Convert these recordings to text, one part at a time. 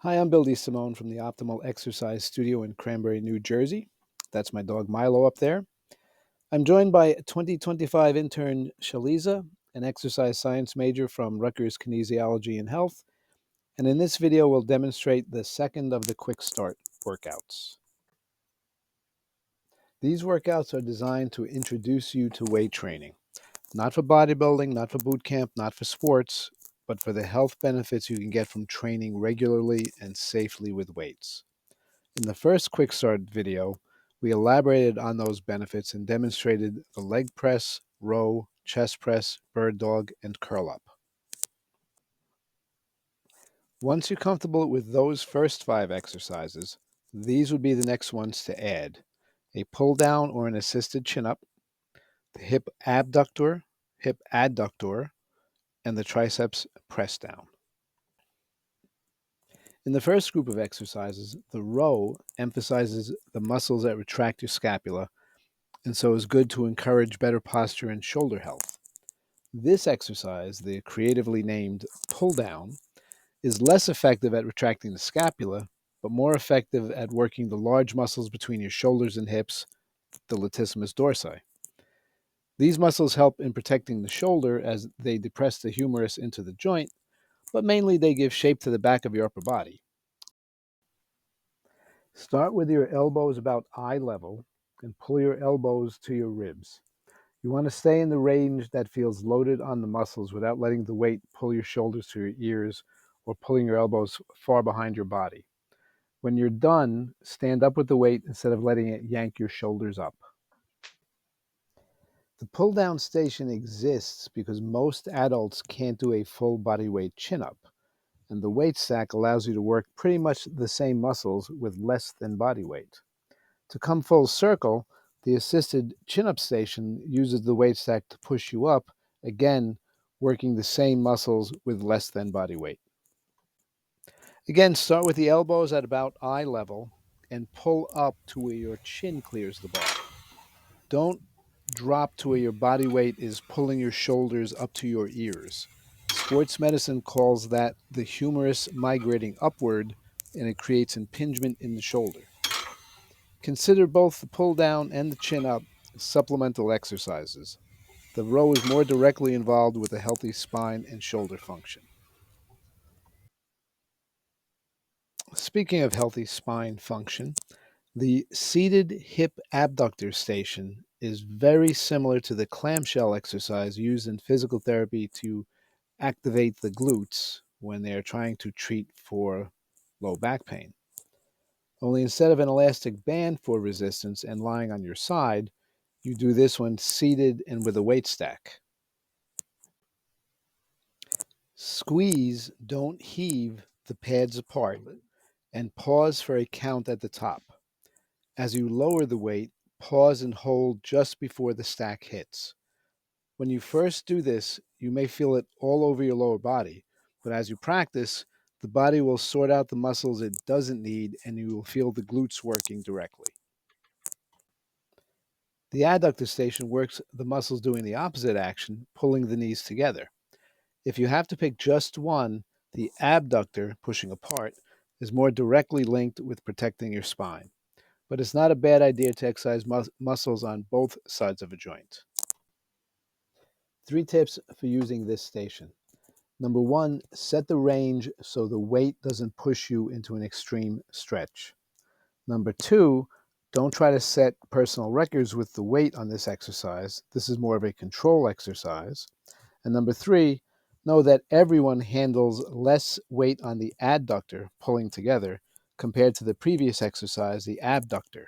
Hi, I'm Bill DeSimone from the Optimal Exercise Studio in Cranberry, New Jersey. That's my dog Milo up there. I'm joined by 2025 intern Shaliza, an exercise science major from Rutgers Kinesiology and Health. And in this video, we'll demonstrate the second of the quick start workouts. These workouts are designed to introduce you to weight training, not for bodybuilding, not for boot camp, not for sports, but for the health benefits you can get from training regularly and safely with weights. In the first quick start video, we elaborated on those benefits and demonstrated the leg press, row, chest press, bird dog, and curl up. Once you're comfortable with those first 5 exercises, these would be the next ones to add: a pull down or an assisted chin up, the hip abductor, hip adductor, and the triceps press down. In the first group of exercises, the row emphasizes the muscles that retract your scapula and so is good to encourage better posture and shoulder health. This exercise, the creatively named pull down, is less effective at retracting the scapula, but more effective at working the large muscles between your shoulders and hips, the latissimus dorsi. These muscles help in protecting the shoulder as they depress the humerus into the joint, but mainly they give shape to the back of your upper body. Start with your elbows about eye level and pull your elbows to your ribs. You want to stay in the range that feels loaded on the muscles without letting the weight pull your shoulders to your ears or pulling your elbows far behind your body. When you're done, stand up with the weight instead of letting it yank your shoulders up. The pull down station exists because most adults can't do a full body weight chin up, and the weight stack allows you to work pretty much the same muscles with less than body weight. To come full circle, the assisted chin-up station uses the weight stack to push you up, again, working the same muscles with less than body weight. Again, start with the elbows at about eye level and pull up to where your chin clears the bar. Don't drop to where your body weight is pulling your shoulders up to your ears. Sports medicine calls that the humerus migrating upward, and it creates impingement in the shoulder. Consider both the pull down and the chin up supplemental exercises. The row is more directly involved with a healthy spine and shoulder function. Speaking of healthy spine function, the seated hip abductor station is very similar to the clamshell exercise used in physical therapy to activate the glutes when they are trying to treat for low back pain. Only instead of an elastic band for resistance and lying on your side, you do this one seated and with a weight stack. Squeeze, don't heave the pads apart, and pause for a count at the top. As you lower the weight, pause and hold just before the stack hits. When you first do this, you may feel it all over your lower body, but as you practice, the body will sort out the muscles it doesn't need and you will feel the glutes working directly. The adductor station works the muscles doing the opposite action, pulling the knees together. If you have to pick just one, the abductor, pushing apart, is more directly linked with protecting your spine. But it's not a bad idea to exercise muscles on both sides of a joint. 3 tips for using this station. Number 1, set the range so the weight doesn't push you into an extreme stretch. Number 2, don't try to set personal records with the weight on this exercise. This is more of a control exercise. And number 3, know that everyone handles less weight on the adductor, pulling together, compared to the previous exercise, the abductor.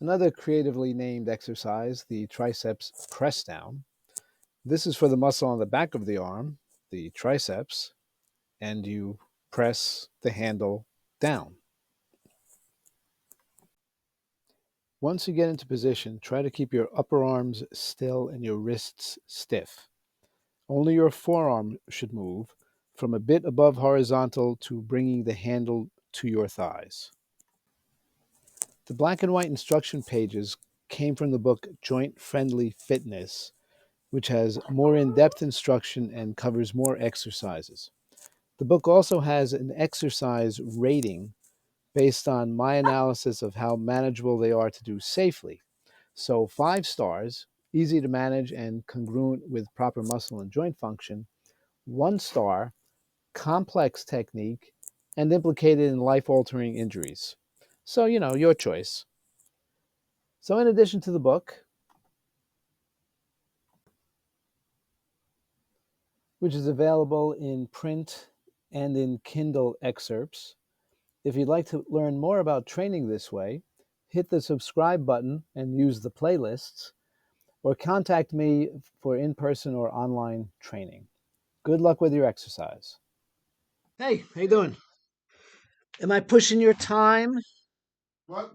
Another creatively named exercise, the triceps press down. This is for the muscle on the back of the arm, the triceps, and you press the handle down. Once you get into position, try to keep your upper arms still and your wrists stiff. Only your forearm should move from a bit above horizontal to bringing the handle to your thighs. The black and white instruction pages came from the book Joint Friendly Fitness, which has more in-depth instruction and covers more exercises. The book also has an exercise rating based on my analysis of how manageable they are to do safely. So, 5 stars, easy to manage and congruent with proper muscle and joint function. 1 star, complex technique and implicated in life altering injuries. So, your choice. So, in addition to the book, which is available in print and in Kindle excerpts, if you'd like to learn more about training this way, hit the subscribe button and use the playlists, or contact me for in person or online training. Good luck with your exercise. Hey, how you doing? Am I pushing your time? What?